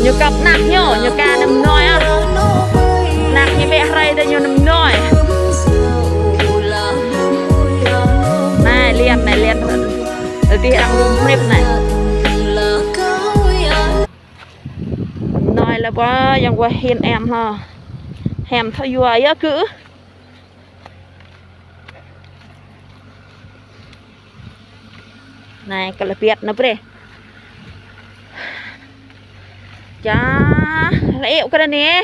nhiều cặp nạc nhở nhiều ca nằm nói á nạc như bé ray đây nhiều nằm nói này liền ở kia đang dùng rip này nói là quá yang qua hiền em ha hèm thôi vui á cứ này cái là việt nó bê chá lẹo cái này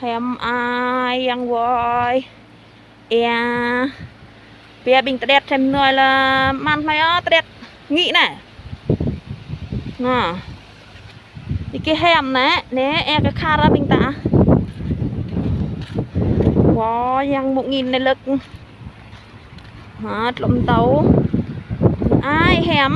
hèm ai yang vui bia bình tết thêm người là man phải á tết nghĩ này nè đi cái hẻm này nè cái kha ra bình ta wow yang 1.000 này lực hết lụm tàu ai hẻm